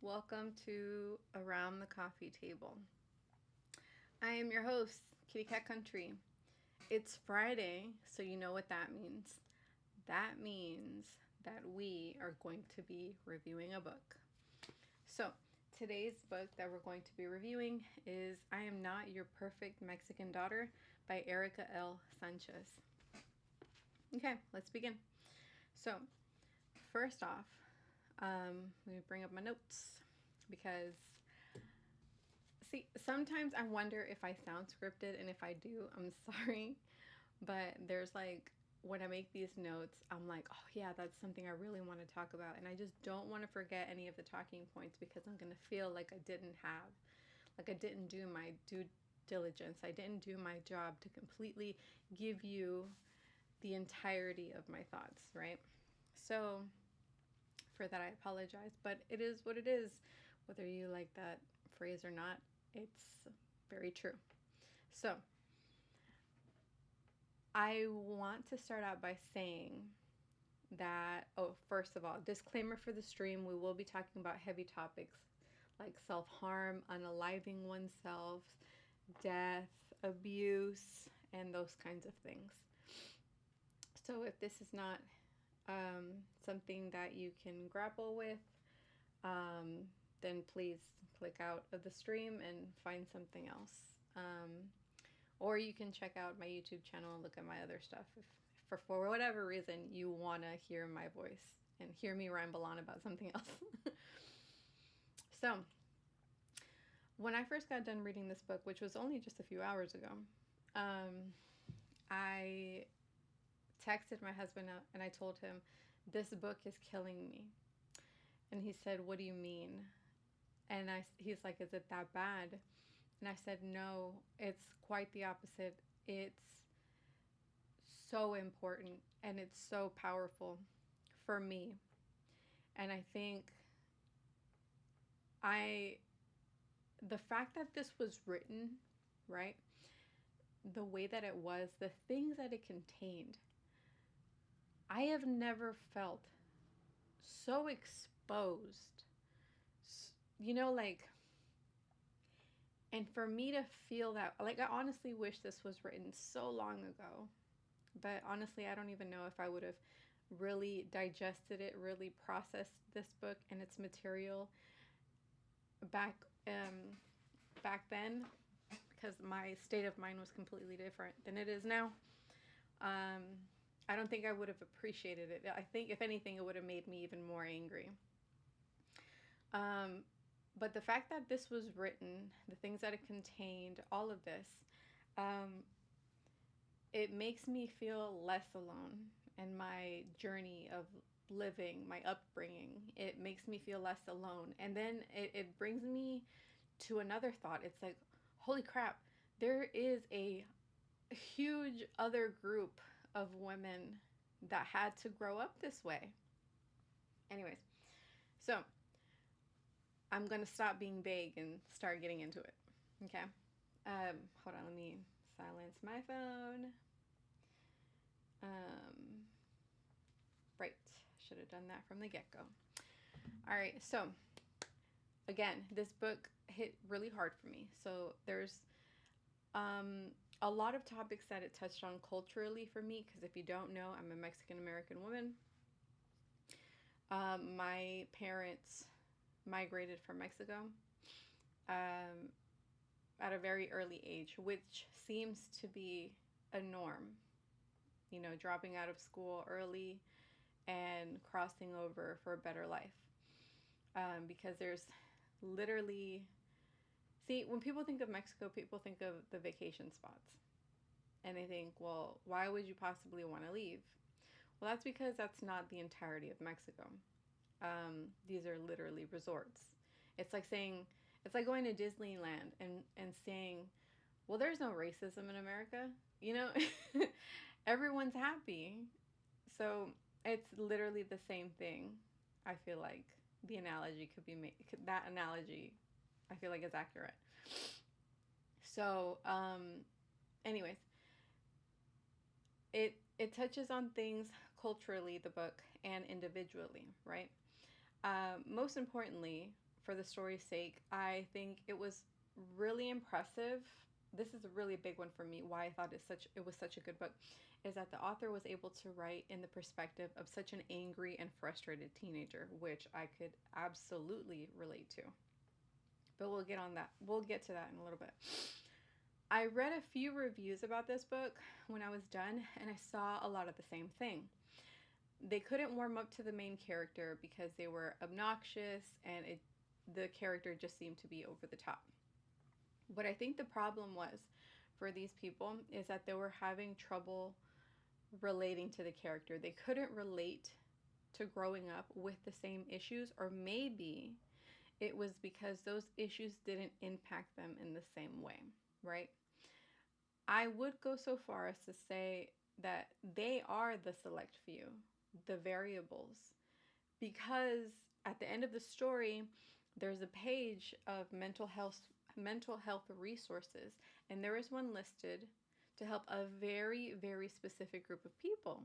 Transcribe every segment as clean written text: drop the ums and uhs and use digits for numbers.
Welcome to Around the Coffee Table. I am your host, Kitty Cat Country. It's Friday, so you know what that means. That means that we are going to be reviewing a book. So, today's book that we're going to be reviewing is I Am Not Your Perfect Mexican Daughter by Erica L. Sanchez. Okay, let's begin. So, first off, let me bring up my notes because, see, sometimes I wonder if I sound scripted, and if I do, I'm sorry. But there's like, when I make these notes, I'm like, oh yeah, that's something I really want to talk about. And I just don't want to forget any of the talking points because I'm going to feel like I didn't do my due diligence. I didn't do my job to completely give you the entirety of my thoughts, right? So, for that, I apologize, but it is what it is. Whether you like that phrase or not, it's very true. So, I want to start out by saying that, first of all, disclaimer for the stream, we will be talking about heavy topics like self harm, unaliving oneself, death, abuse, and those kinds of things. So, if this is not something that you can grapple with, then please click out of the stream and find something else. Or you can check out my YouTube channel and look at my other stuff if for whatever reason you want to hear my voice and hear me ramble on about something else. So, when I first got done reading this book, which was only just a few hours ago, I texted my husband and I told him, this book is killing me. And he said, what do you mean? And he's like, is it that bad? And I said, no, it's quite the opposite. It's so important and it's so powerful for me. And I think the fact that this was written, right? The way that it was, the things that it contained, I have never felt so exposed. Like, and for me to feel that, like, I honestly wish this was written so long ago. But honestly, I don't even know if I would have really digested it, really processed this book and its material back back then, because my state of mind was completely different than it is now. I don't think I would have appreciated it. I think, if anything, it would have made me even more angry. But the fact that this was written, the things that it contained, all of this, it makes me feel less alone in my journey of living, my upbringing. It makes me feel less alone. And then it brings me to another thought. It's like, holy crap, there is a huge other group of women that had to grow up this way. Anyways, so I'm going to stop being vague and start getting into it. Okay? Hold on, let me silence my phone. Right, should have done that from the get-go. All right, so again, this book hit really hard for me. So there's a lot of topics that it touched on culturally for me, because if you don't know, I'm a Mexican American woman. My parents migrated from Mexico at a very early age, which seems to be a norm. Dropping out of school early and crossing over for a better life. Because there's literally, see, when people think of Mexico, people think of the vacation spots. And they think, well, why would you possibly want to leave? Well, that's because that's not the entirety of Mexico. These are literally resorts. It's like going to Disneyland and saying, well, there's no racism in America. Everyone's happy. So it's literally the same thing. I feel like the analogy could be made. That analogy, I feel like, is accurate. So, anyways, it touches on things culturally, the book, and individually, right? Most importantly, for the story's sake. I think it was really impressive. This is a really big one for me. Why I thought it was such a good book is that the author was able to write in the perspective of such an angry and frustrated teenager, which I could absolutely relate to. But we'll get on that. We'll get to that in a little bit. I read a few reviews about this book when I was done, and I saw a lot of the same thing. They couldn't warm up to the main character because they were obnoxious and the character just seemed to be over the top. What I think the problem was for these people is that they were having trouble relating to the character. They couldn't relate to growing up with the same issues, or maybe it was because those issues didn't impact them in the same way, right? I would go so far as to say that they are the select few, the variables, because at the end of the story, there's a page of mental health resources, and there is one listed to help a very, very specific group of people.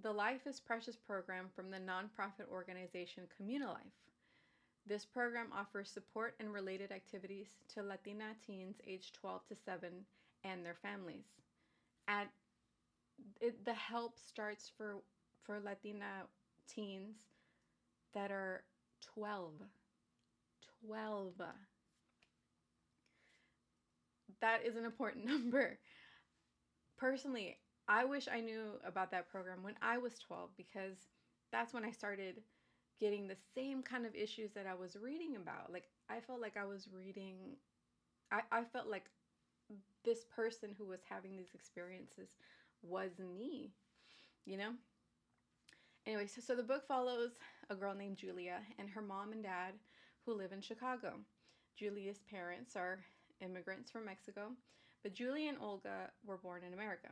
The Life is Precious program from the nonprofit organization Communalife. This program offers support and related activities to Latina teens aged 12 to 7 and their families. And the help starts for Latina teens that are 12. 12. That is an important number. Personally, I wish I knew about that program when I was 12, because that's when I started getting the same kind of issues that I was reading about. Like, I felt like I was reading, I felt like this person who was having these experiences was me, you know? Anyway, so the book follows a girl named Julia and her mom and dad who live in Chicago. Julia's parents are immigrants from Mexico, but Julia and Olga were born in America.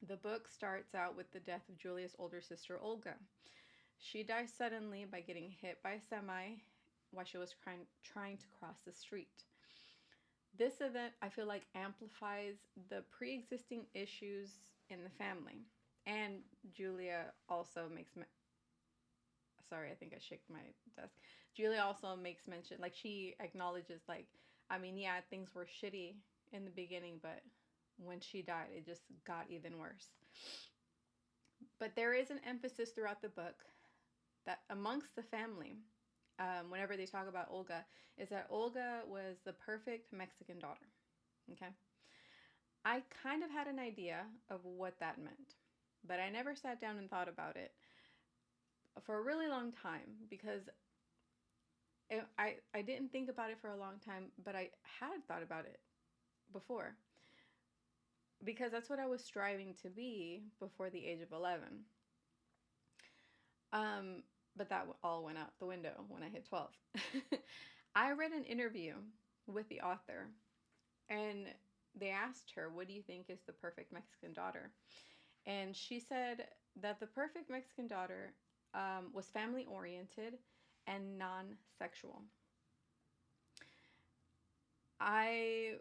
The book starts out with the death of Julia's older sister, Olga. She dies suddenly by getting hit by a semi while she was trying to cross the street. This event, I feel like, amplifies the pre-existing issues in the family. And Julia also makes... Sorry, I think I shook my desk. Julia also makes mention, like, she acknowledges, like, I mean, yeah, things were shitty in the beginning, but when she died, it just got even worse. But there is an emphasis throughout the book that amongst the family, whenever they talk about Olga, is that Olga was the perfect Mexican daughter. Okay? I kind of had an idea of what that meant, but I never sat down and thought about it for a really long time, because I didn't think about it for a long time, but I had thought about it before, because that's what I was striving to be before the age of 11. But that all went out the window when I hit 12. I read an interview with the author, and they asked her, what do you think is the perfect Mexican daughter? And she said that the perfect Mexican daughter was family-oriented and non-sexual. I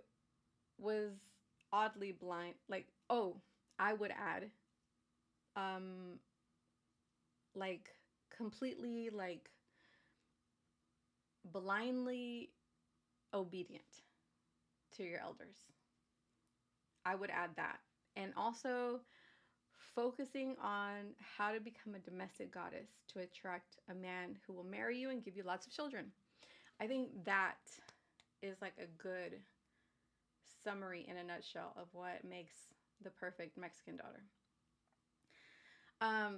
was oddly blind. Like, oh, I would add, like, completely, like, blindly obedient to your elders. I would add that. And also focusing on how to become a domestic goddess to attract a man who will marry you and give you lots of children. I think that is like a good summary in a nutshell of what makes the perfect Mexican daughter.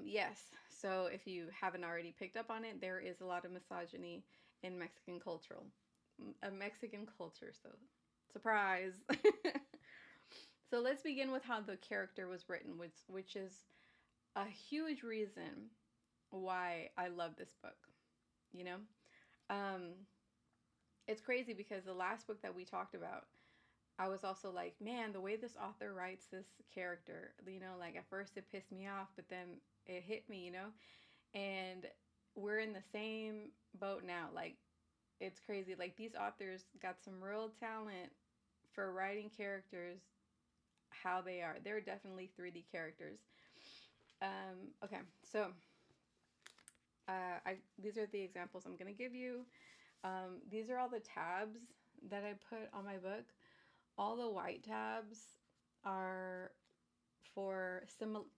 Yes, so if you haven't already picked up on it, there is a lot of misogyny in Mexican culture, so surprise. So let's begin with how the character was written, which is a huge reason why I love this book, you know? It's crazy because the last book that we talked about, I was also like, man, the way this author writes this character, you know, like at first it pissed me off, but then it hit me, you know? And we're in the same boat now. Like, it's crazy. Like, these authors got some real talent for writing characters how they are. They're definitely 3D characters. Okay, so These are the examples I'm going to give you. These are all the tabs that I put on my book. All the white tabs are for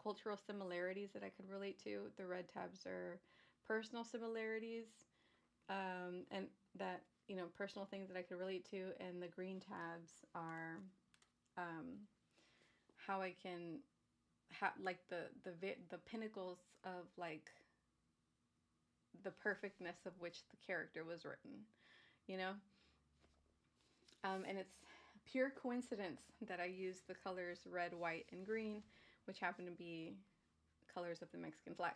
cultural similarities that I could relate to. The red tabs are personal similarities, and that, personal things that I could relate to. And the green tabs are how I can like the pinnacles of like the perfectness of which the character was written, you know? And it's pure coincidence that I used the colors red, white, and green, which happen to be colors of the Mexican flag.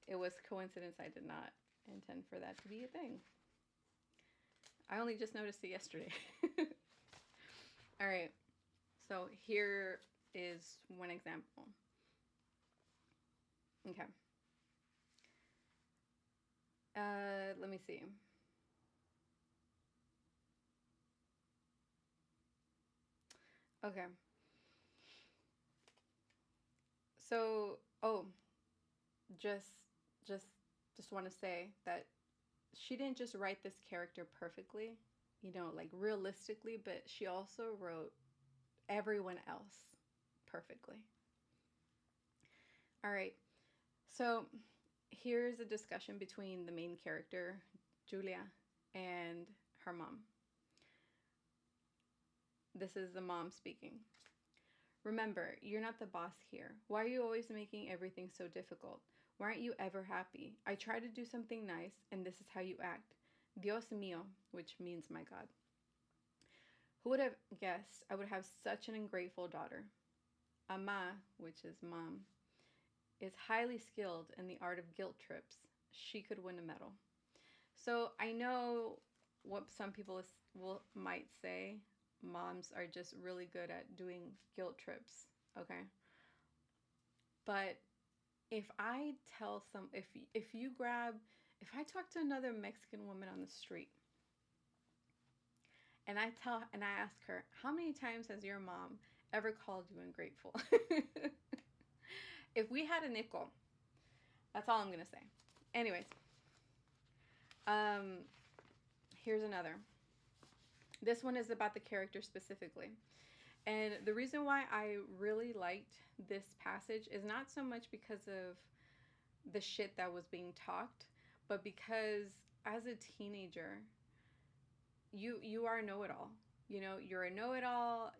It was coincidence. I did not intend for that to be a thing. I only just noticed it yesterday. All right. So here is one example. Okay. Let me see. Okay. So, just just just want to say that she didn't just write this character perfectly, like realistically, but she also wrote everyone else perfectly. All right. So, here's a discussion between the main character, Julia, and her mom. This is the mom speaking. Remember, you're not the boss here. Why are you always making everything so difficult? Why aren't you ever happy? I try to do something nice, and this is how you act. Dios mío, which means my God. Who would have guessed I would have such an ungrateful daughter? Ama, which is mom, is highly skilled in the art of guilt trips. She could win a medal. So I know what some people might say. Moms are just really good at doing guilt trips. Okay. But if I tell if I talk to another Mexican woman on the street and I ask her, how many times has your mom ever called you ungrateful? If we had a nickel, that's all I'm gonna say. Anyways, here's another. This one is about the character specifically. And the reason why I really liked this passage is not so much because of the shit that was being talked, but because as a teenager, you are a know-it-all. You're a know-it-all,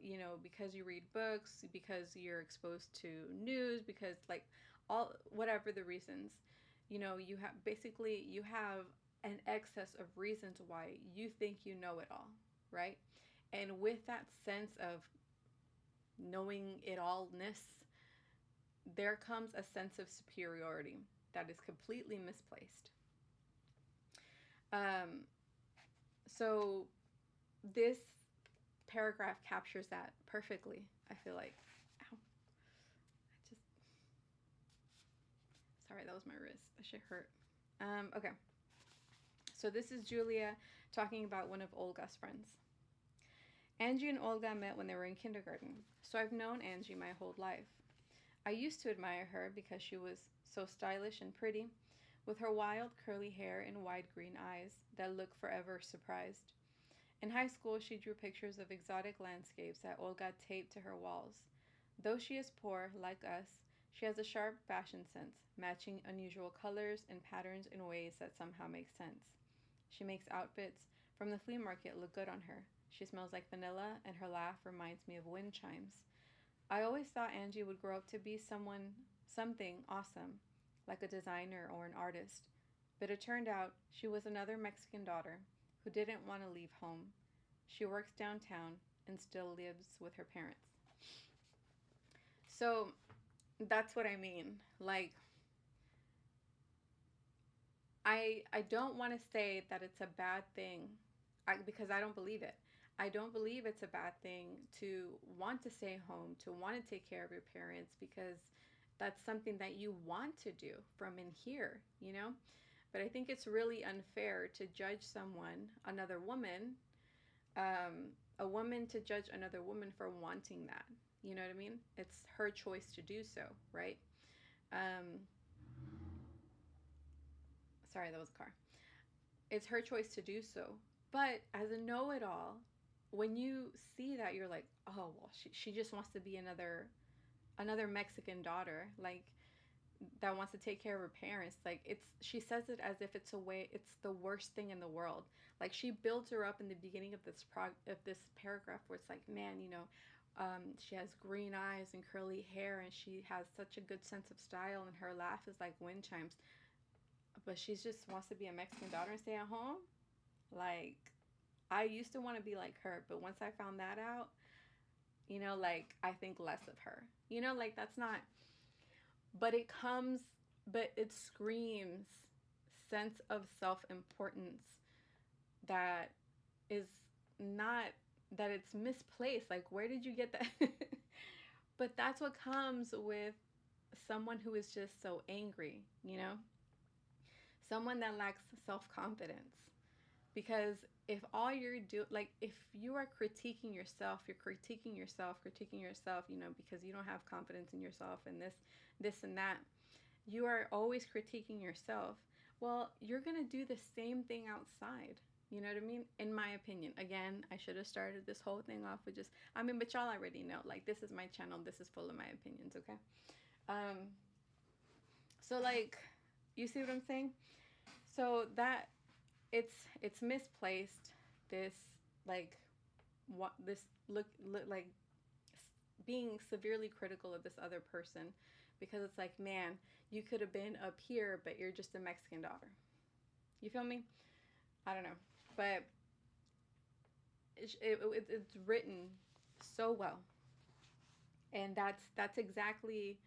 because you read books, because you're exposed to news, because like all whatever the reasons, you have an excess of reasons why you think you know it all, right? And with that sense of knowing it allness, there comes a sense of superiority that is completely misplaced. Um, so this paragraph captures that perfectly, I feel like. Ow. Sorry, that was my wrist. That shit hurt. Okay. So this is Julia talking about one of Olga's friends. Angie and Olga met when they were in kindergarten, so I've known Angie my whole life. I used to admire her because she was so stylish and pretty, with her wild curly hair and wide green eyes that look forever surprised. In high school, she drew pictures of exotic landscapes that Olga taped to her walls. Though she is poor, like us, she has a sharp fashion sense, matching unusual colors and patterns in ways that somehow make sense. She makes outfits from the flea market look good on her. She smells like vanilla, and her laugh reminds me of wind chimes. I always thought Angie would grow up to be something awesome, like a designer or an artist. But it turned out she was another Mexican daughter who didn't want to leave home. She works downtown and still lives with her parents. So that's what I mean. Like, I don't want to say that it's a bad thing, because I don't believe it. I don't believe it's a bad thing to want to stay home, to want to take care of your parents, because that's something that you want to do from in here. But I think it's really unfair to judge another woman, a woman to judge another woman for wanting that. You know what I mean? It's her choice to do so, right? Um, Sorry, that was a car. It's her choice to do so. But as a know it all, when you see that, you're like, oh, well, she just wants to be another Mexican daughter, like that wants to take care of her parents. Like she says it as if it's a way, it's the worst thing in the world. Like she builds her up in the beginning of this paragraph where it's like, man, she has green eyes and curly hair, and she has such a good sense of style, and her laugh is like wind chimes. But she just wants to be a Mexican daughter and stay at home. Like, I used to want to be like her, but once I found that out, like I think less of her. Like that's not, but it comes, but it screams sense of self importance that is not, that it's misplaced. Like, where did you get that? But that's what comes with someone who is just so angry. Someone that lacks self confidence. Because if all you're doing, like, if you are critiquing yourself, because you don't have confidence in yourself and this and that, you are always critiquing yourself. Well, you're going to do the same thing outside. You know what I mean? In my opinion. Again, I should have started this whole thing off with but y'all already know. Like, this is my channel. This is full of my opinions, okay? So, like, you see what I'm saying? So that it's misplaced. This like what this look like being severely critical of this other person, because it's like, man, you could have been up here, but you're just a Mexican daughter. You feel me? I don't know, but it's written so well, and that's exactly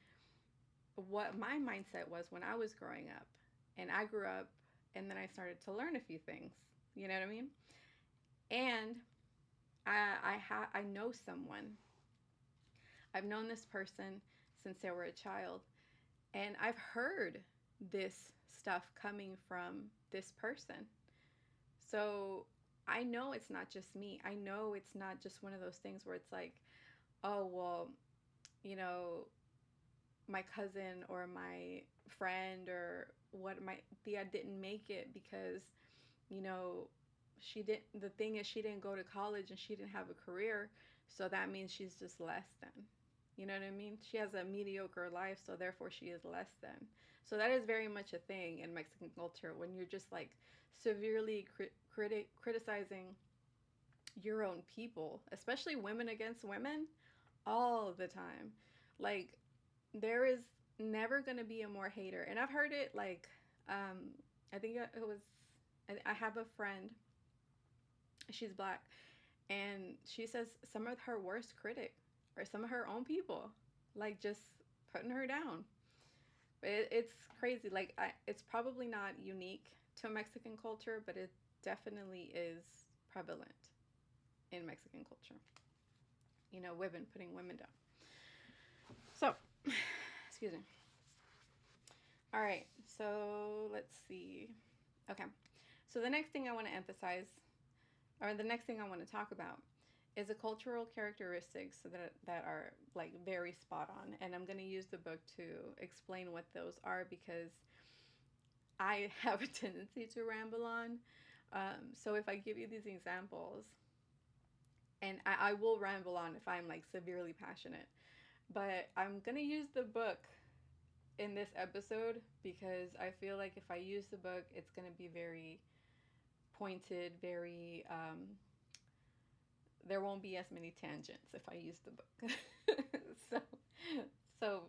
what my mindset was when I was growing up. And I grew up, and then I started to learn a few things. You know what I mean? And I know someone. I've known this person since they were a child, and I've heard this stuff coming from this person. So I know it's not just me. I know it's not just one of those things where it's like, oh, well, you know, my cousin or my friend or what, my Thea didn't make it because, you know, the thing is, she didn't go to college and she didn't have a career, so that means she's just less than. You know what I mean? She has a mediocre life, so therefore she is less than. So that is very much a thing in Mexican culture, when you're just like severely criticizing your own people, especially women against women, all the time. Like, there is never going to be a more hater. And I've heard it like, I think it was, I have a friend, she's black, and she says some of her worst critic are some of her own people, like just putting her down. It's crazy. Like, it's probably not unique to Mexican culture, but it definitely is prevalent in Mexican culture. Women putting women down. So, excuse me. All right, so let's see. Okay, so the next thing I want to emphasize, or the next thing I want to talk about, is the cultural characteristics that are like very spot on. And I'm going to use the book to explain what those are, because I have a tendency to ramble on. So if I give you these examples, and I will ramble on if I'm like severely passionate, but I'm going to use the book in this episode, because I feel like if I use the book, it's going to be very pointed, very, there won't be as many tangents if I use the book. so,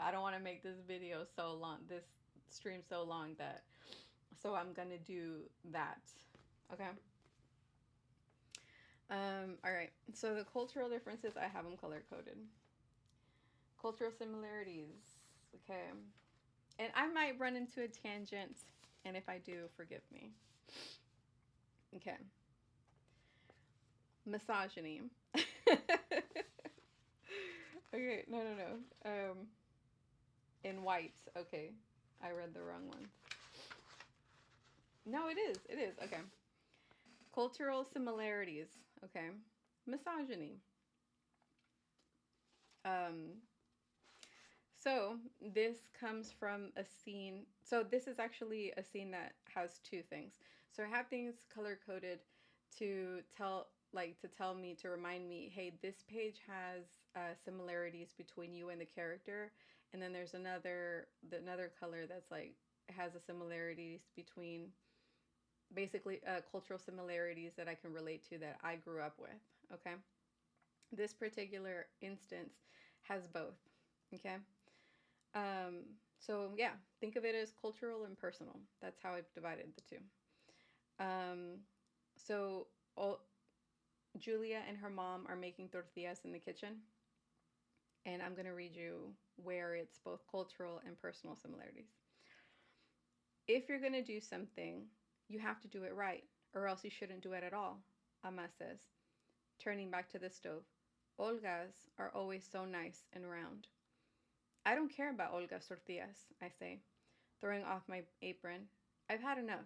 I don't want to make this video so long, this stream so long, so I'm going to do that. Okay. All right. So the cultural differences, I have them color coded. Cultural similarities. Okay. And I might run into a tangent, and if I do, forgive me. Okay. Misogyny. Okay, no. In white. Okay. I read the wrong one. No, it is. Okay. Cultural similarities. Okay. Misogyny. So this comes from a scene. So this is actually a scene that has two things. So I have things color coded to tell me, to remind me, hey, this page has similarities between you and the character, and then there's another color that's like has the similarities between basically cultural similarities that I can relate to that I grew up with. Okay, this particular instance has both. Okay. Um, so yeah, think of it as cultural and personal. That's how I've divided the two. Um, so all, Julia and her mom are making tortillas in the kitchen, and I'm gonna read you where it's both cultural and personal similarities. If you're gonna do something, you have to do it right, or else you shouldn't do it at all, Ama says, turning back to the stove. Olga's are always so nice and round. I don't care about Olga's tortillas, I say, throwing off my apron. I've had enough.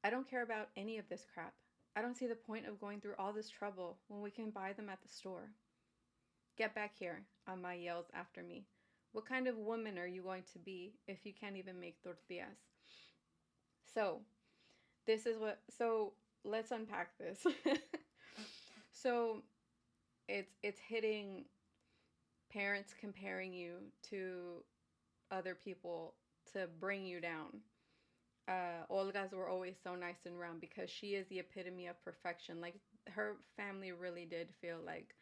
I don't care about any of this crap. I don't see the point of going through all this trouble when we can buy them at the store. Get back here, Amma yells after me. What kind of woman are you going to be if you can't even make tortillas? So, so let's unpack this. So, it's hitting parents comparing you to other people to bring you down. Olga's were always so nice and round because she is the epitome of perfection. Like her family really did feel like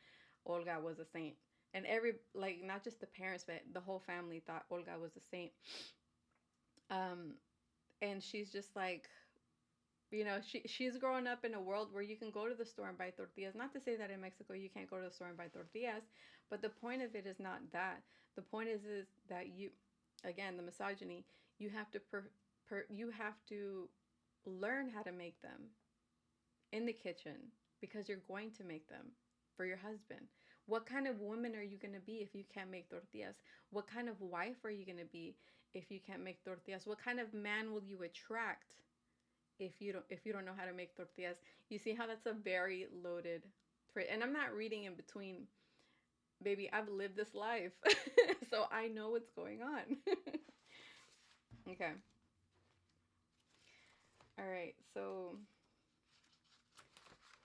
Olga was a saint. And not just the parents, but the whole family thought Olga was a saint. Um, and she's just like, she's growing up in a world where you can go to the store and buy tortillas. Not to say that in Mexico you can't go to the store and buy tortillas, but the point of it is not that. The point is that again, the misogyny. You have to you have to learn how to make them in the kitchen because you're going to make them for your husband. What kind of woman are you going to be if you can't make tortillas? What kind of wife are you going to be if you can't make tortillas? What kind of man will you attract if you don't know how to make tortillas? You see how that's a very loaded phrase. And I'm not reading in between. Baby, I've lived this life. So I know what's going on. Okay. All right. So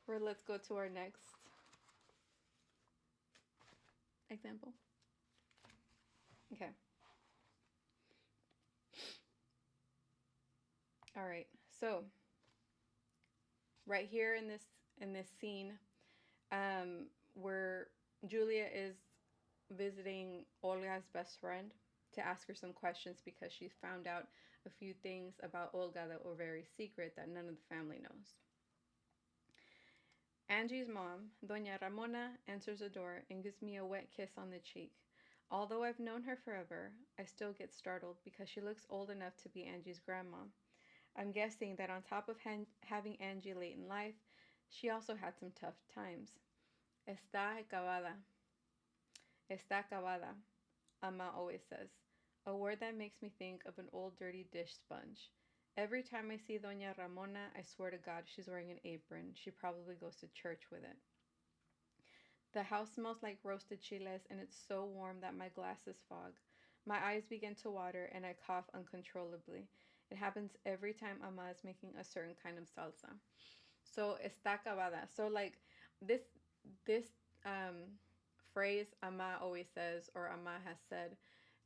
let's go to our next example. Okay. All right. So right here in this scene, where Julia is visiting Olga's best friend to ask her some questions because she's found out a few things about Olga that were very secret that none of the family knows. Angie's mom, Doña Ramona, answers the door and gives me a wet kiss on the cheek. Although I've known her forever, I still get startled because she looks old enough to be Angie's grandma. I'm guessing that on top of having Angie late in life, she also had some tough times. Está acabada. Está acabada, Ama always says, a word that makes me think of an old dirty dish sponge. Every time I see Doña Ramona, I swear to God she's wearing an apron. She probably goes to church with it. The house smells like roasted chiles, and it's so warm that my glasses fog. My eyes begin to water, and I cough uncontrollably. It happens every time Ama is making a certain kind of salsa. So, está acabada. So, like, this, this, phrase Ama always says, or Ama has said,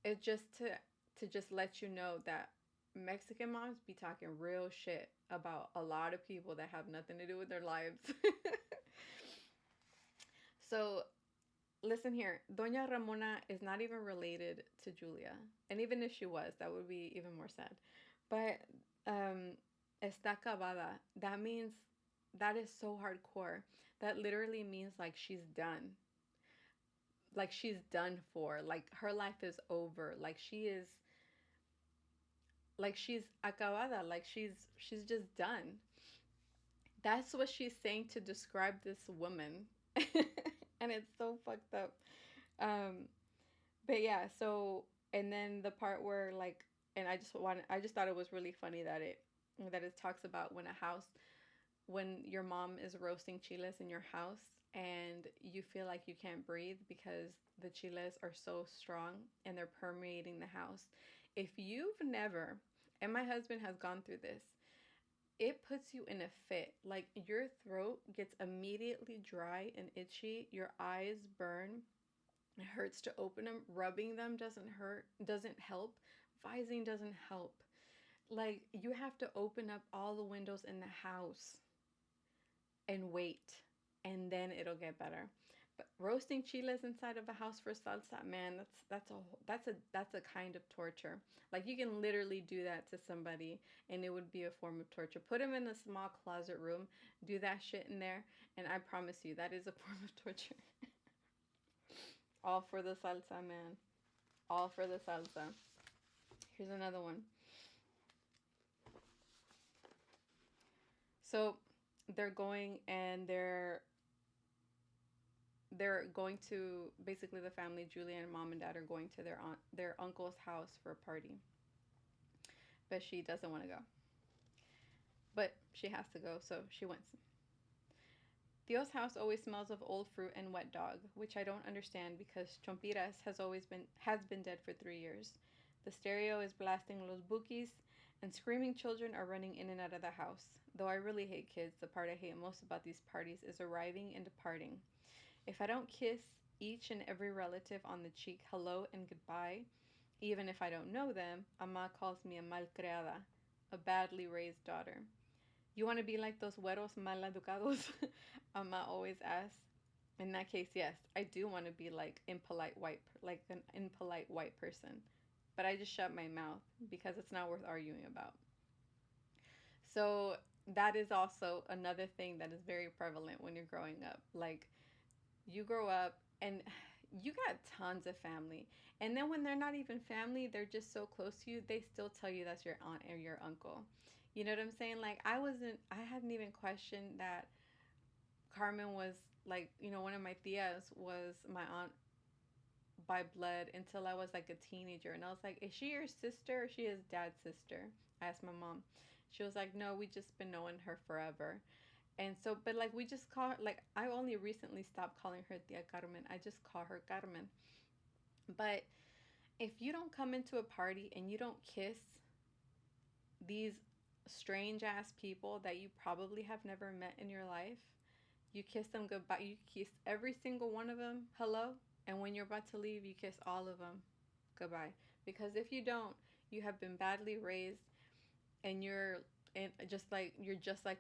it's just to just let you know that Mexican moms be talking real shit about a lot of people that have nothing to do with their lives. So listen here, Doña Ramona is not even related to Julia, and even if she was, that would be even more sad. But está acabada. That means that is so hardcore. That literally means like she's done. Like she's done for. Like her life is over. She's acabada. Like she's just done. That's what she's saying to describe this woman. And it's so fucked up. Um but yeah, so and then the part where I just thought it was really funny that it talks about when a house when your mom is roasting chiles in your house and you feel like you can't breathe because the chiles are so strong and they're permeating the house. If you've never, and my husband has gone through this, it puts you in a fit. Like your throat gets immediately dry and itchy, your eyes burn, it hurts to open them. Rubbing them doesn't hurt, doesn't help. Visine doesn't help. Like you have to open up all the windows in the house and wait, and then it'll get better. But roasting chiles inside of a house for salsa, man, that's a kind of torture. Like you can literally do that to somebody, and it would be a form of torture. Put them in a small closet room, do that shit in there, and I promise you that is a form of torture. All for the salsa, man. All for the salsa. Here's another one. So they're going and they're going to, basically the family, Julia and mom and dad are going to their uncle's house for a party, but she doesn't want to go, but she has to go, so she went. Theo's house always smells of old fruit and wet dog, which I don't understand because Chompiras has been dead for 3 years. The stereo is blasting Los Bukis, and screaming children are running in and out of the house. Though I really hate kids, the part I hate most about these parties is arriving and departing. If I don't kiss each and every relative on the cheek, hello and goodbye, even if I don't know them, Ama calls me a malcriada, a badly raised daughter. You want to be like those güeros mal educados? Ama always asks. In that case, yes, I do want to be like an impolite white person. But I just shut my mouth because it's not worth arguing about. So that is also another thing that is very prevalent when you're growing up. Like you grow up and you got tons of family. And then when they're not even family, they're just so close to you, they still tell you that's your aunt or your uncle. You know what I'm saying? Like I hadn't even questioned that Carmen was like, one of my tias was my aunt by blood until I was like a teenager. And I was like, is she your sister or she is dad's sister? I asked my mom. She was like, no, we just been knowing her forever. And so, but like we just call her, like I only recently stopped calling her Tia Carmen. I just call her Carmen. But if you don't come into a party and you don't kiss these strange ass people that you probably have never met in your life, you kiss them goodbye. You kiss every single one of them hello, and when you're about to leave, you kiss all of them goodbye. Because if you don't, you have been badly raised, and you're just like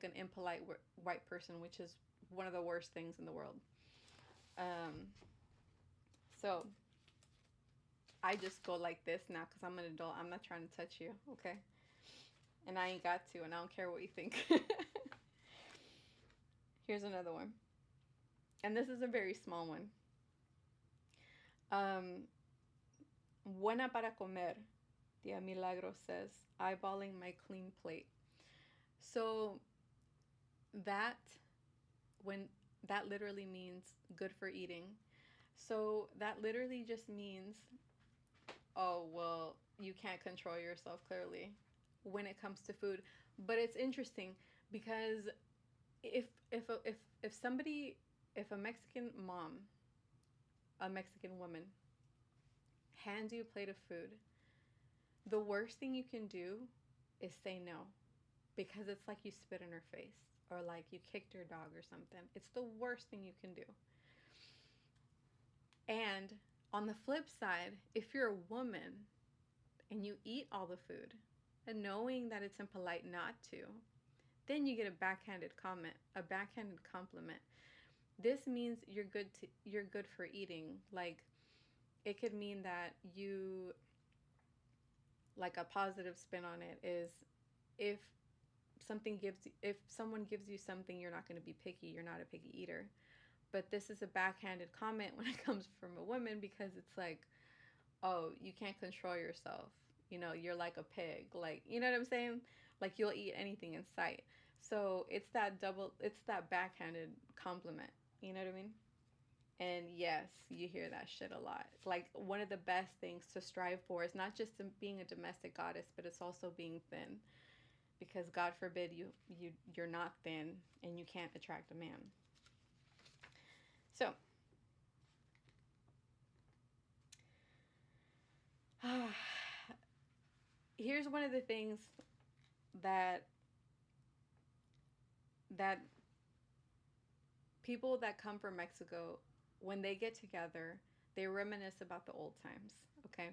an impolite white person, which is one of the worst things in the world. Um, so I just go like this now because I'm an adult. I'm not trying to touch you, okay? And I ain't got to, and I don't care what you think. Here's another one. And this is a very small one. Um, Buena para comer, Tia Milagro says, eyeballing my clean plate. So that when that literally means good for eating. So that literally just means, oh well, you can't control yourself clearly when it comes to food. But it's interesting because if somebody, if a Mexican mom, a Mexican woman hands you a plate of food, the worst thing you can do is say no, because it's like you spit in her face or like you kicked your dog or something. It's the worst thing you can do. And on the flip side, if you're a woman and you eat all the food and knowing that it's impolite not to, then you get a backhanded comment, a backhanded compliment. This means you're good for eating. Like it could mean that you, like a positive spin on it is, if if someone gives you something, you're not going to be picky. You're not a picky eater. But this is a backhanded comment when it comes from a woman because it's like, oh, you can't control yourself. You're like a pig. Like, you know what I'm saying? Like you'll eat anything in sight. So it's that backhanded compliment. You know what I mean? And yes, you hear that shit a lot. Like one of the best things to strive for is not just being a domestic goddess, but it's also being thin. because God forbid you're not thin and you can't attract a man. So, here's one of the things that that people that come from Mexico, when they get together, they reminisce about the old times. Okay,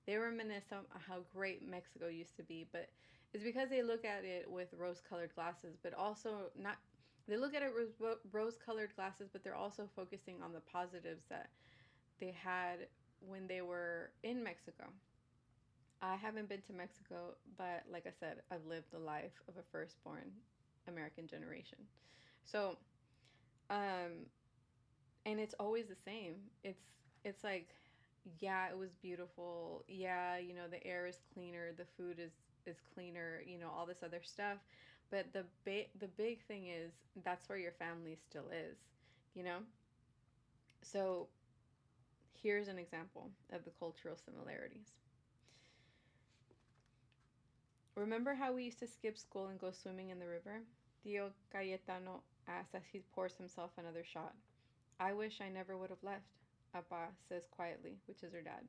they reminisce on how great Mexico used to be, but it's because they look at it with rose-colored glasses, but also not. They look at it with rose-colored glasses, but they're also focusing on the positives that they had when they were in Mexico. I haven't been to Mexico, but like I said, I've lived the life of a firstborn American generation. So, um, and it's always the same. It's like, yeah, it was beautiful. Yeah, the air is cleaner, the food is cleaner, all this other stuff. But the big thing is that's where your family still is, you know? So, here's an example of the cultural similarities. Remember how we used to skip school and go swimming in the river? Tio Cayetano asks as he pours himself another shot. I wish I never would have left, Apa says quietly, which is her dad.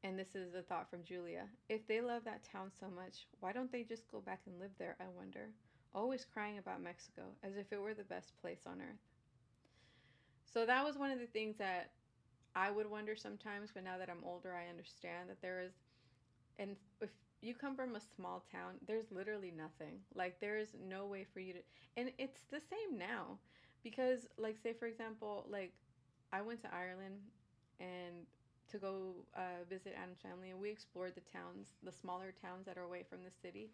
And this is a thought from Julia. If they love that town so much, why don't they just go back and live there, I wonder? Always crying about Mexico, as if it were the best place on earth. So that was one of the things that I would wonder sometimes, but now that I'm older, I understand that there is, and if you come from a small town, there's literally nothing. Like, there is no way for you to, and it's the same now. Because, like, say, for example, like, I went to Ireland and to go visit Adam's family, and we explored the towns, the smaller towns that are away from the city.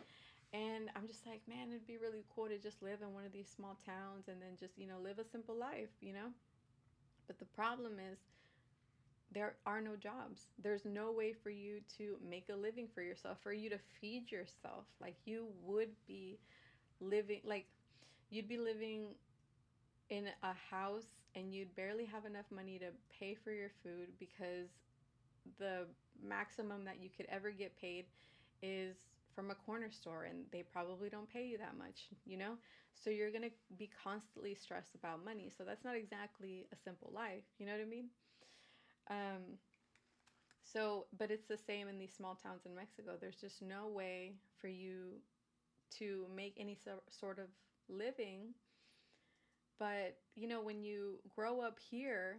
And I'm just like, man, it'd be really cool to just live in one of these small towns and then just, live a simple life. But the problem is, there are no jobs. There's no way for you to make a living for yourself, for you to feed yourself. Like, you would be living, like, you'd be living in a house and you'd barely have enough money to pay for your food because the maximum that you could ever get paid is from a corner store and they probably don't pay you that much. So you're going to be constantly stressed about money. So that's not exactly a simple life. You know what I mean? Um, but it's the same in these small towns in Mexico. There's just no way for you to make any sort of living. But, when you grow up here,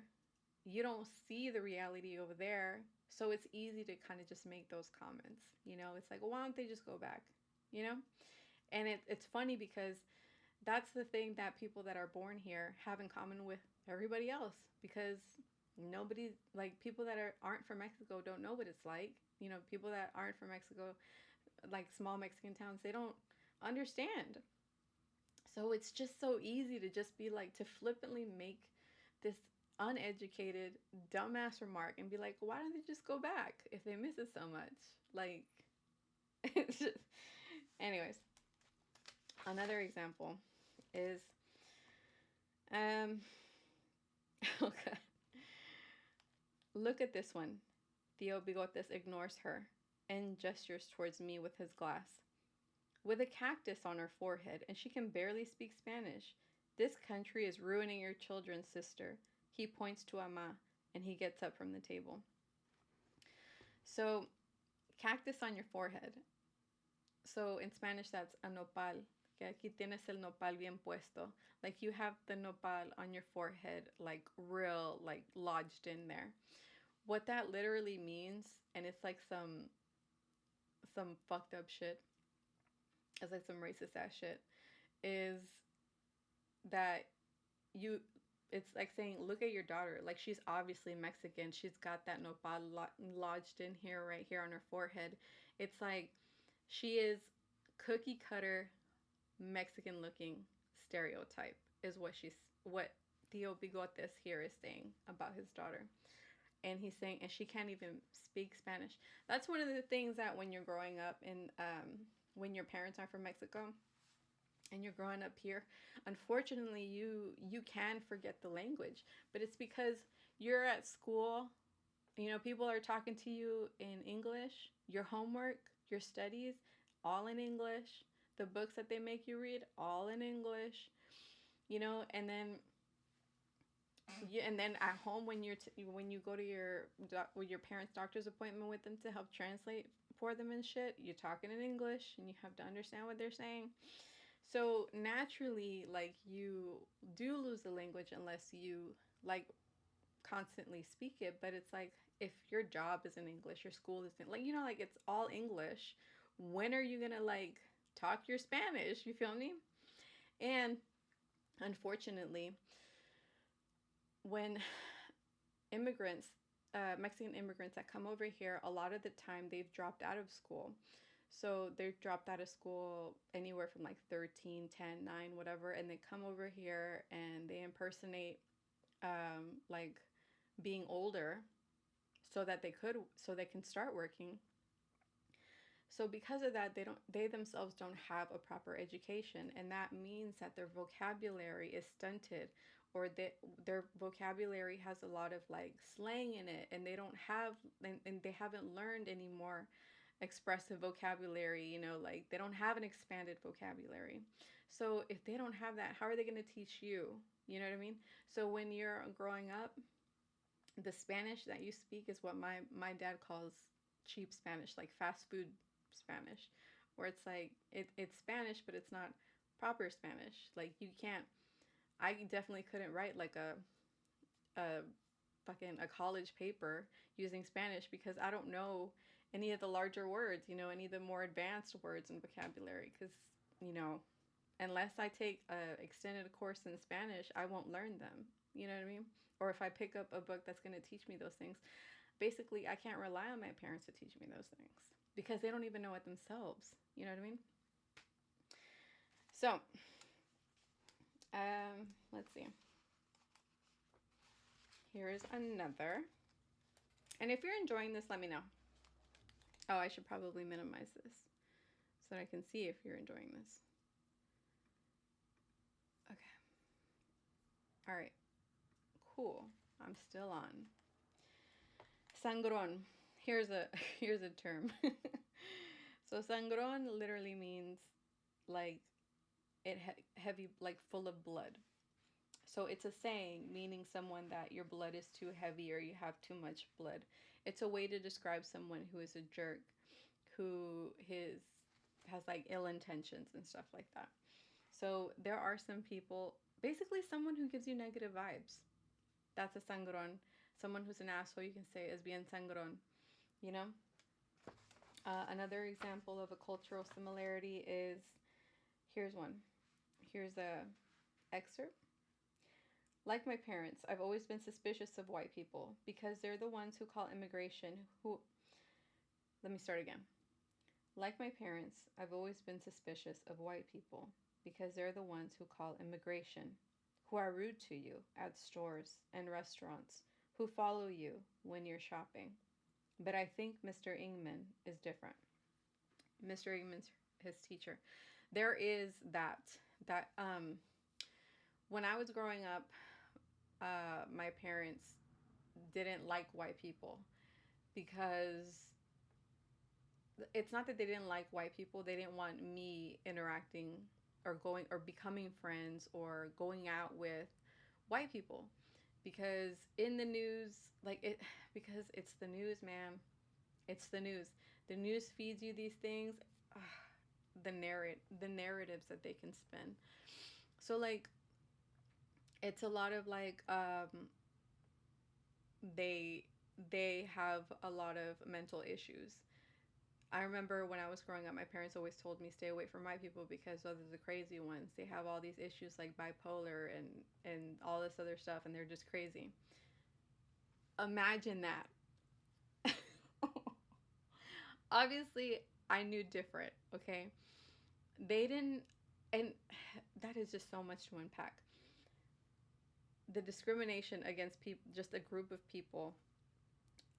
you don't see the reality over there. So it's easy to kind of just make those comments. It's like, well, why don't they just go back? You know? And it's funny because that's the thing that people that are born here have in common with everybody else, because nobody, like, people that aren't from Mexico don't know what it's like. People that aren't from Mexico, like small Mexican towns, they don't understand. So it's just so easy to just be like, to flippantly make this uneducated, dumbass remark and be like, why don't they just go back if they miss it so much? Like, it's just, anyways, another example is, okay, look at this one. Tio Bigotes ignores her and gestures towards me with his glass. With a cactus on her forehead, and she can barely speak Spanish. This country is ruining your children, sister. He points to Ama, and he gets up from the table. So, cactus on your forehead. So, in Spanish, that's a nopal. Que aquí tienes el nopal bien puesto. Like, you have the nopal on your forehead, like, real, like, lodged in there. What that literally means, and it's like some fucked up shit, it's like some racist ass shit, is that you, it's like saying, look at your daughter. Like, she's obviously Mexican. She's got that nopal lodged in here, right here on her forehead. It's like she is cookie cutter Mexican looking stereotype, is what Tio Bigotes here is saying about his daughter. And he's saying, and she can't even speak Spanish. That's one of the things that when you're growing up in, when your parents are from Mexico and you're growing up here, unfortunately, you can forget the language. But it's because you're at school, people are talking to you in English, your homework, your studies, all in English. The books that they make you read, all in English. And then at home when when you go to your parents' doctor's appointment with them to help translate for them and shit, you're talking in English and you have to understand what they're saying. So naturally, like, you do lose the language unless you like constantly speak it. But it's like, if your job is in English, your school is in, like, like, it's all English. When are you gonna like talk your Spanish? You feel me? And unfortunately, when immigrants, Mexican immigrants that come over here, a lot of the time they've dropped out of school. So they've dropped out of school anywhere from like 13, 10, 9, whatever, and they come over here and they impersonate like being older so that so they can start working. So because of that, they themselves don't have a proper education, and that means that their vocabulary is stunted, or their vocabulary has a lot of like slang in it, and they don't have and they haven't learned any more expressive vocabulary, like they don't have an expanded vocabulary. So if they don't have that, how are they going to teach you? You know what I mean? So when you're growing up, the Spanish that you speak is what my dad calls cheap Spanish, like fast food Spanish, where it's like it's Spanish, but it's not proper Spanish. Like, you can't. I definitely couldn't write like a fucking a college paper using Spanish because I don't know any of the larger words, any of the more advanced words and vocabulary. Because you know, unless I take a extended course in Spanish, I won't learn them. You know what I mean? Or if I pick up a book that's going to teach me those things, basically I can't rely on my parents to teach me those things because they don't even know it themselves. You know what I mean? So, let's see. Here is another. And if you're enjoying this, let me know. Oh, I should probably minimize this so that I can see if you're enjoying this. Okay. All right. Cool. I'm still on. Sangron. Here's a here's a term. So sangron literally means like heavy, like full of blood. So it's a saying meaning someone that your blood is too heavy or you have too much blood. It's a way to describe someone who is a jerk, who has like ill intentions and stuff like that. So there are some people, basically someone who gives you negative vibes. That's a sangron. Someone who's an asshole, you can say, is bien sangron. You know? Another example of a cultural similarity is, here's one. Here's a excerpt. Like my parents, I've always been suspicious of white people because they're the ones who call immigration who. Let me start again. Like my parents, I've always been suspicious of white people because they're the ones who call immigration, who are rude to you at stores and restaurants, who follow you when you're shopping. But I think Mr. Ingman is different. Mr. Ingman's his teacher. There is that when I was growing up, my parents didn't like white people because it's not that they didn't like white people. They didn't want me interacting or going or becoming friends or going out with white people because in the news, like it, because it's the news, man. It's the news. The news feeds you these things. Ugh, the narratives that they can spin. So like, it's a lot of like, they they have a lot of mental issues. I remember when I was growing up, my parents always told me stay away from white people because those are the crazy ones. They have all these issues like bipolar and all this other stuff, and they're just crazy. Imagine that. Obviously, I knew different. Okay, they didn't, and that is just so much to unpack. The discrimination against people, just a group of people,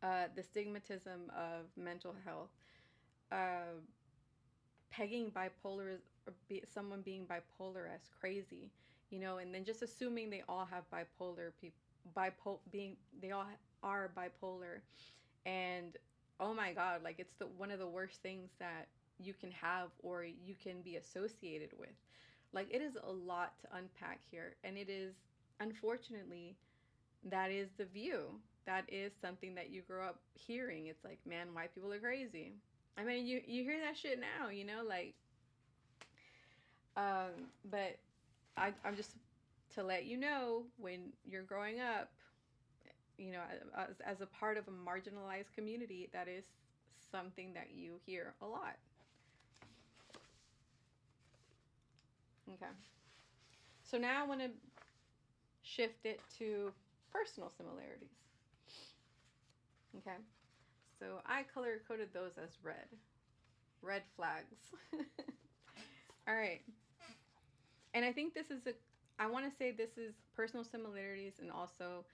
the stigmatism of mental health, uh, pegging bipolar or someone being bipolar as crazy, and then just assuming they all have bipolar people, being they all are bipolar, and oh my god, like it's the one of the worst things that you can have or you can be associated with. Like, it is a lot to unpack here, and it is, unfortunately, that is the view. That is something that you grow up hearing. It's like, man, white people are crazy. I mean, you hear that shit now, like, but I'm just to let you know, when you're growing up, as a part of a marginalized community, that is something that you hear a lot. Okay. So now I want to shift it to personal similarities. Okay. So I color coded those as red. Red flags. All right. And I think I want to say this is personal similarities, and also,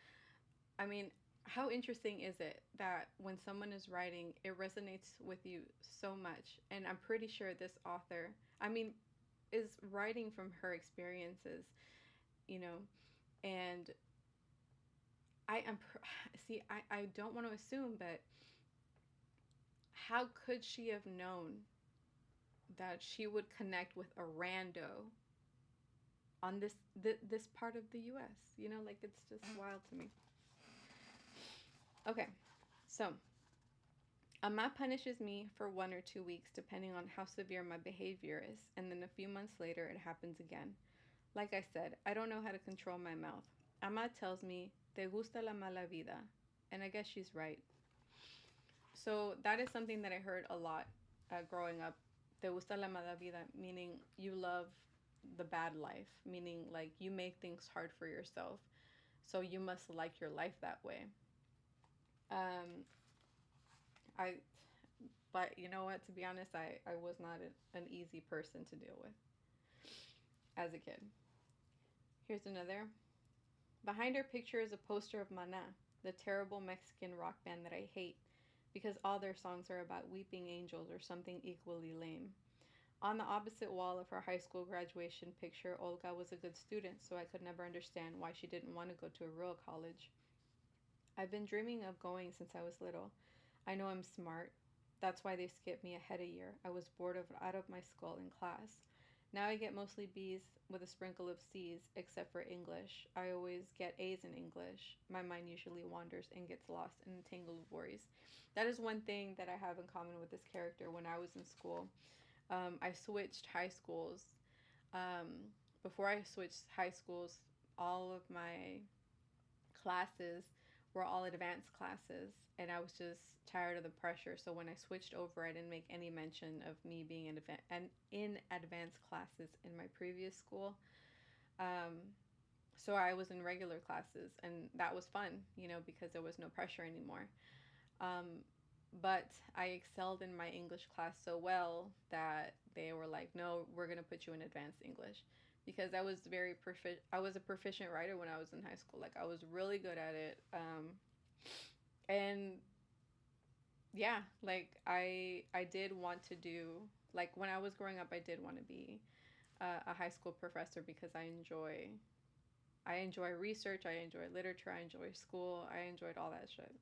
I mean, how interesting is it that when someone is writing, it resonates with you so much? And I'm pretty sure this author, I mean, is writing from her experiences, you know, and I am, see, I don't want to assume, but how could she have known that she would connect with a rando on this part of the US? Like, it's just wild to me. Okay, so Amma punishes me for 1 or 2 weeks, depending on how severe my behavior is, and then a few months later, it happens again. Like I said, I don't know how to control my mouth. Amma tells me, "Te gusta la mala vida," and I guess she's right. So that is something that I heard a lot growing up. "Te gusta la mala vida," meaning you love the bad life, meaning like you make things hard for yourself, so you must like your life that way. Um, I But you know what? To be honest, I was not an easy person to deal with as a kid. Here's another. Behind her picture is a poster of Mana, the terrible Mexican rock band that I hate because all their songs are about weeping angels or something equally lame. On the opposite wall of her high school graduation picture, Olga was a good student, so I could never understand why she didn't want to go to a real college. I've been dreaming of going since I was little. I know I'm smart. That's why they skipped me ahead a year. I was bored out of my skull in class. Now I get mostly B's with a sprinkle of C's, except for English. I always get A's in English. My mind usually wanders and gets lost in a tangle of worries. That is one thing that I have in common with this character. When I was in school, I switched high schools. Before I switched high schools, all of my classes were all advanced classes, and I was just tired of the pressure. So when I switched over, I didn't make any mention of me being in advanced classes in my previous school. Um, so I was in regular classes, and that was fun, because there was no pressure anymore. Um, but I excelled in my English class so well that they were like, "No, we're gonna put you in advanced English," because I was a proficient writer when I was in high school. Like, I was really good at it, and yeah, like I did want to do, like, when I was growing up, I did want to be a high school professor because I enjoy research, I enjoy literature, I enjoy school, I enjoyed all that shit.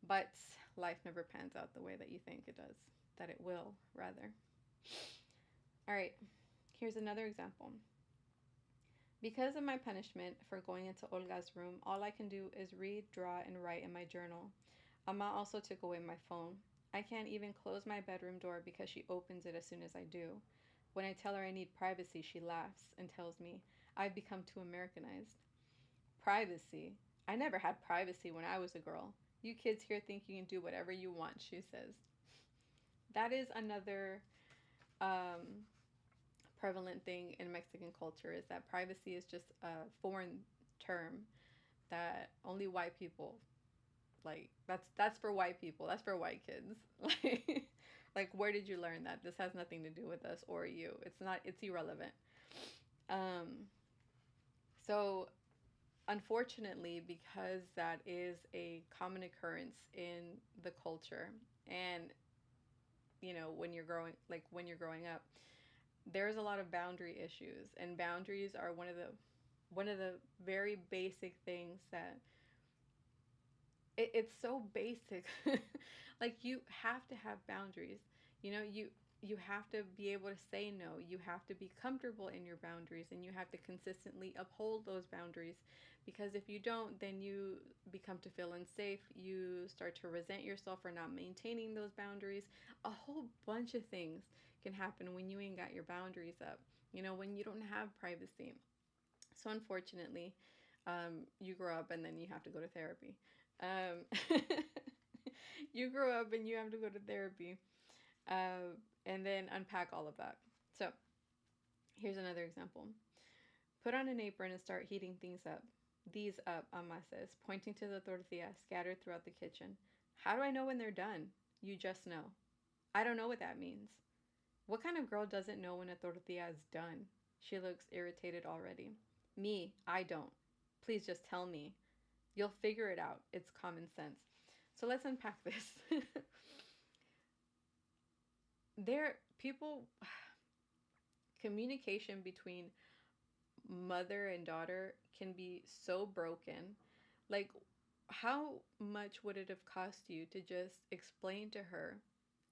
But life never pans out the way that you think it does, that it will, rather. All right, here's another example. Because of my punishment for going into Olga's room, all I can do is read, draw, and write in my journal. Amma also took away my phone. I can't even close my bedroom door because she opens it as soon as I do. When I tell her I need privacy, she laughs and tells me I've become too Americanized. Privacy? I never had privacy when I was a girl. You kids here think you can do whatever you want, she says. That is another um, prevalent thing in Mexican culture, is that privacy is just a foreign term that only white people, like, that's for white people. That's for white kids. Like, where did you learn that? This has nothing to do with us or you. It's irrelevant. Um so unfortunately, because that is a common occurrence in the culture, and when you're growing up, there's a lot of boundary issues, and boundaries are one of the very basic things that it's so basic. Like, you have to have boundaries. You have to be able to say no. You have to be comfortable in your boundaries, and you have to consistently uphold those boundaries, because if you don't, then you become to feel unsafe. You start to resent yourself for not maintaining those boundaries. A whole bunch of things can happen when you ain't got your boundaries up, when you don't have privacy. So unfortunately, you grow up and then you have to go to therapy. um, you grow up and you have to go to therapy, uh, and then unpack all of that. So here's another example. Put on an apron and start heating things up. These up, Amma says, pointing to the tortillas scattered throughout the kitchen. How do I know when they're done? You just know. I don't know what that means. What kind of girl doesn't know when a tortilla is done? She looks irritated already. Me, I don't. Please just tell me. You'll figure it out. It's common sense. So let's unpack this. There, people, communication between mother and daughter can be so broken. Like, how much would it have cost you to just explain to her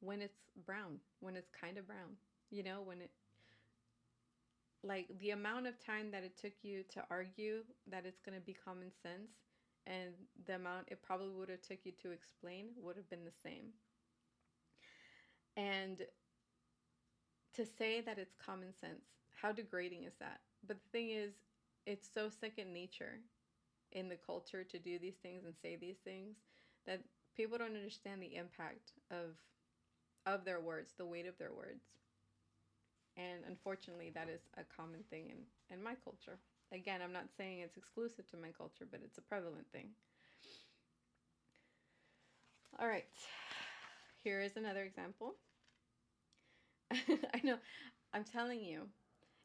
when it's brown, when it's kind of brown? When it, like, the amount of time that it took you to argue that it's going to be common sense, and the amount it probably would have took you to explain would have been the same. And to say that it's common sense, how degrading is that? But the thing is, it's so second nature in the culture to do these things and say these things, that people don't understand the impact of their words, the weight of their words. And unfortunately, that is a common thing in my culture. Again, I'm not saying it's exclusive to my culture, but it's a prevalent thing. All right, here is another example. I know, I'm telling you,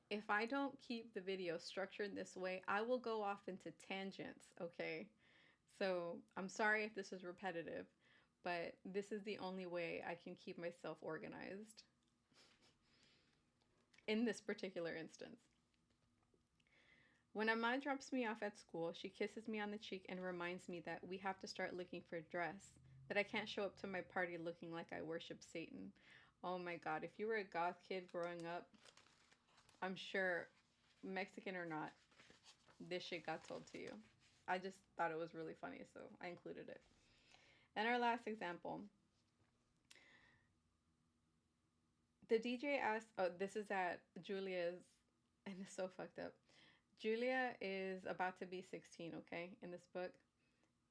if I don't keep the video structured this way, I will go off into tangents, okay? So I'm sorry if this is repetitive, but this is the only way I can keep myself organized in this particular instance. When Amma drops me off at school, she kisses me on the cheek and reminds me that we have to start looking for a dress, that I can't show up to my party looking like I worship Satan. Oh my God, if you were a goth kid growing up, I'm sure, Mexican or not, this shit got told to you. I just thought it was really funny, so I included it. And our last example. The DJ asked, oh, this is at Julia's, and it's so fucked up. Julia is about to be 16, okay, in this book.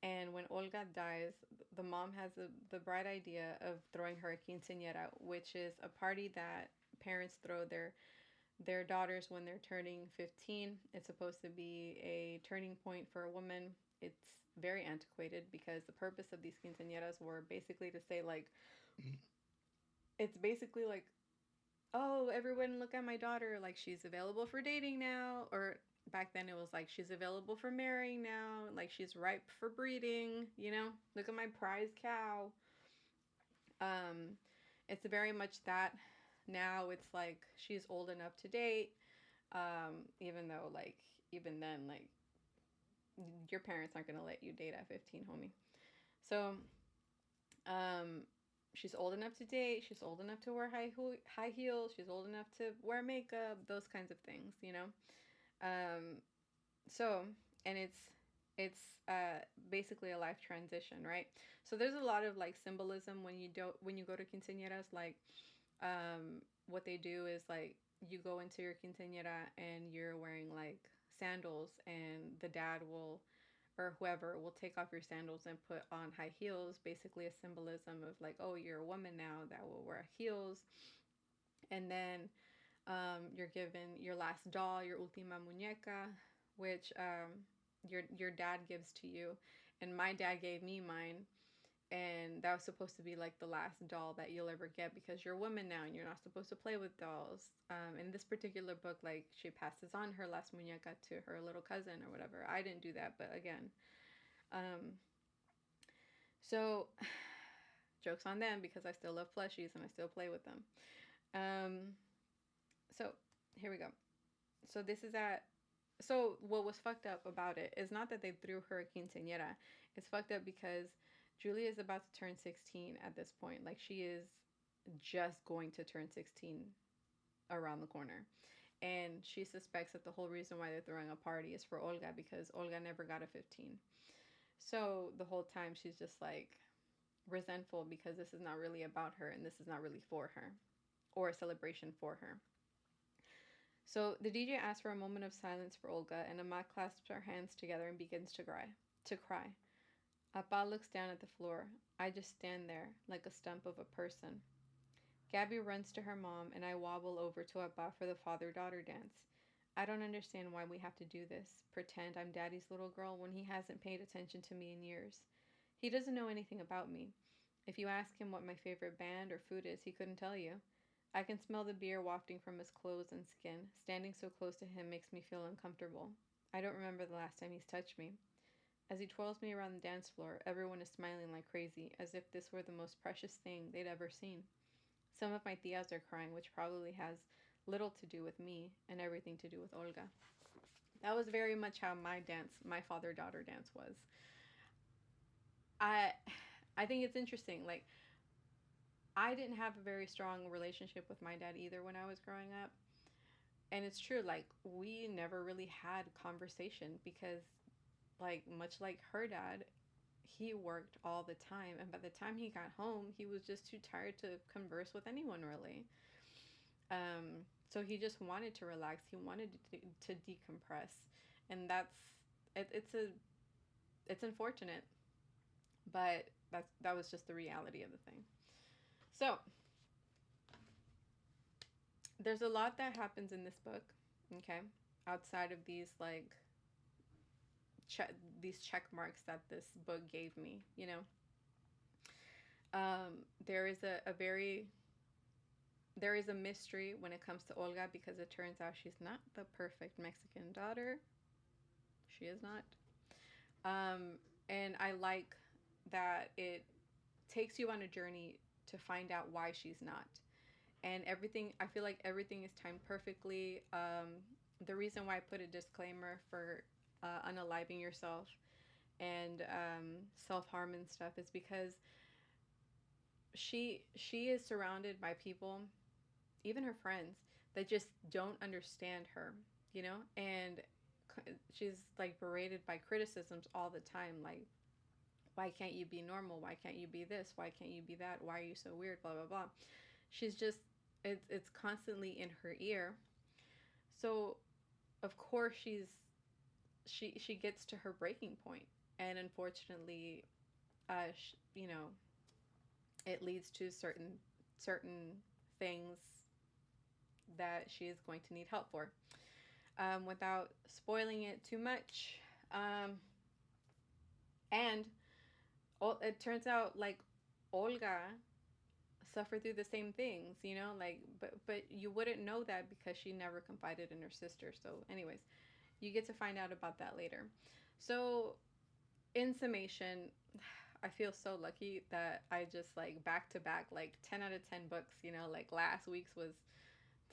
And when Olga dies, the mom has the bright idea of throwing her a quinceañera, which is a party that parents throw their daughters when they're turning 15. It's supposed to be a turning point for a woman. It's very antiquated because the purpose of these quinceañeras were basically to say, like, it's basically like, oh, everyone look at my daughter, like she's available for dating now. Or back then it was like, she's available for marrying now, like she's ripe for breeding, look at my prize cow. Um, it's very much that. Now it's like she's old enough to date, even though, like, even then, like, your parents aren't gonna let you date at 15, homie. So, um, she's old enough to date. She's old enough to wear high heels. She's old enough to wear makeup. Those kinds of things. Um, so, and it's basically a life transition, right? So there's a lot of, like, symbolism when you go to quinceañeras. Like, what they do is, like, you go into your quinceañera and you're wearing, like, sandals, and the dad will, or whoever, will take off your sandals and put on high heels, basically a symbolism of, like, oh, you're a woman now that will wear heels. And then you're given your last doll, your última muñeca, which your dad gives to you. And my dad gave me mine, and that was supposed to be, like, the last doll that you'll ever get, because you're a woman now and you're not supposed to play with dolls. In this particular book, like, she passes on her last muñeca to her little cousin or whatever. I didn't do that, but again, so jokes on them, because I still love plushies and I still play with them. So here we go. So this is at, so what was fucked up about it is not that they threw her a quinceañera. It's fucked up because Julia is about to turn 16 at this point. Like, she is just going to turn 16 around the corner. And she suspects that the whole reason why they're throwing a party is for Olga because Olga never got a 15. So the whole time she's just like resentful because this is not really about her and this is not really for her or a celebration for her. So the DJ asks for a moment of silence for Olga, and Amat clasps her hands together and begins to cry. To cry. Appa looks down at the floor. I just stand there, like a stump of a person. Gabby runs to her mom, and I wobble over to Appa for the father-daughter dance. I don't understand why we have to do this, pretend I'm Daddy's little girl when he hasn't paid attention to me in years. He doesn't know anything about me. If you ask him what my favorite band or food is, he couldn't tell you. I can smell the beer wafting from his clothes and skin. Standing so close to him makes me feel uncomfortable. I don't remember the last time he's touched me. As he twirls me around the dance floor, everyone is smiling like crazy, as if this were the most precious thing they'd ever seen. Some of my tias are crying, which probably has little to do with me and everything to do with Olga. That was very much how my father-daughter dance was. I I think it's interesting. Like, I didn't have a very strong relationship with my dad either when I was growing up. And it's true, like, we never really had conversation because, like, much like her dad, he worked all the time. And by the time he got home, he was just too tired to converse with anyone, really. So he just wanted to relax. He wanted to decompress. And it's unfortunate, but that was just the reality of the thing. So there's a lot that happens in this book, okay? Outside of che- these check marks that this book gave me, you know. There is a very there is a mystery when it comes to Olga because it turns out she's not the perfect Mexican daughter. She is not. Um, and I like that it takes you on a journey to find out why she's not. And everything, I feel like everything is timed perfectly. The reason why I put a disclaimer for unaliving yourself and self harm and stuff is because she is surrounded by people, even her friends, that just don't understand her, you know, and she's like berated by criticisms all the time, like, why can't you be normal? Why can't you be this? Why can't you be that? Why are you so weird? Blah blah blah. She's just it's constantly in her ear. So of course she gets to her breaking point, and unfortunately, you know, it leads to certain things that she is going to need help for. Without spoiling it too much, um, and it turns out like Olga suffered through the same things, you know, like but you wouldn't know that because she never confided in her sister. So, anyways, you get to find out about that later. So, in summation, I feel so lucky that I just like back to back like 10 out of 10 books, you know, like last week's was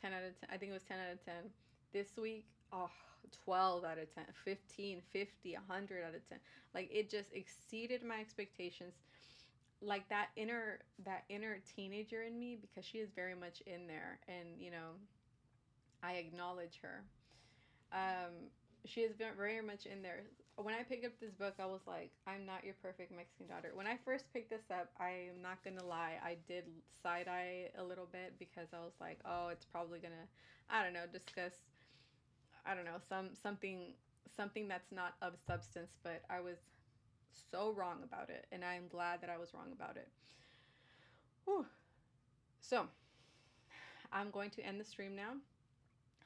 10 out of 10. I think it was 10 out of 10. This week, oh, 12 out of 10, 15, 50, 100 out of 10. Like it just exceeded my expectations. Like that inner teenager in me, because she is very much in there, and you know, I acknowledge her. Um, she is very much in there. When I picked up this book, I was like, I'm not your perfect Mexican daughter. When I first picked this up, I'm not gonna lie, I did side eye a little bit because I was like, oh, it's probably gonna, I don't know, discuss, I don't know, something that's not of substance. But I was so wrong about it, and I'm glad that I was wrong about it. Whew. So I'm going to end the stream now.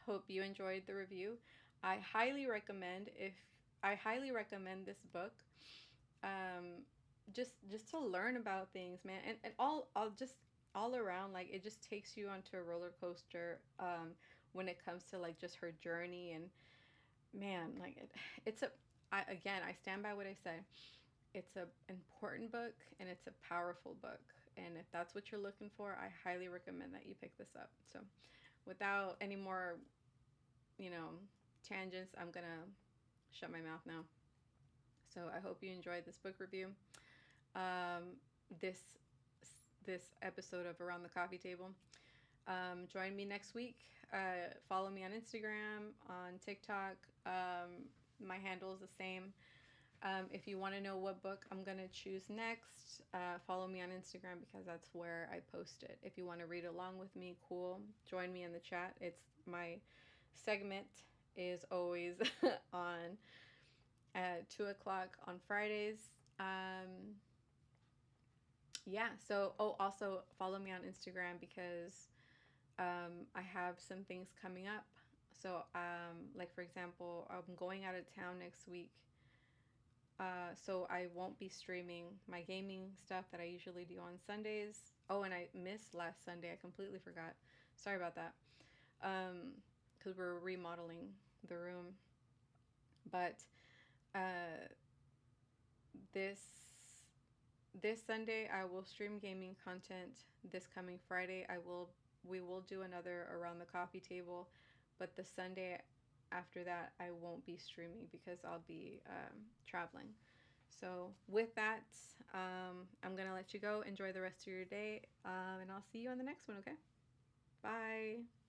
Hope you enjoyed the review. I highly recommend if I highly recommend this book. Um, just to learn about things, man, and all just all around, like it just takes you onto a roller coaster. When it comes to like just her journey, and man, like it's a I stand by what I said. It's a important book and it's a powerful book. And if that's what you're looking for, I highly recommend that you pick this up. So, without any more, you know, tangents, I'm gonna shut my mouth now. So I hope you enjoyed this book review. Um, this this episode of Around the Coffee Table. Join me next week. Follow me on Instagram, on TikTok. My handle is the same. If you want to know what book I'm going to choose next, follow me on Instagram because that's where I post it. If you want to read along with me, cool. Join me in the chat. It's my segment is always on at 2 o'clock on Fridays. Yeah, so, oh, also follow me on Instagram because I have some things coming up. So, like for example, I'm going out of town next week. So I won't be streaming my gaming stuff that I usually do on Sundays. Oh, and I missed last Sunday. I completely forgot. Sorry about that. Because we're remodeling the room. But uh, this this Sunday I will stream gaming content. This coming Friday we will do another Around the Coffee Table, but the Sunday after that I won't be streaming because I'll be traveling. So with that, I'm gonna let you go. Enjoy the rest of your day, and I'll see you on the next one. Okay, bye.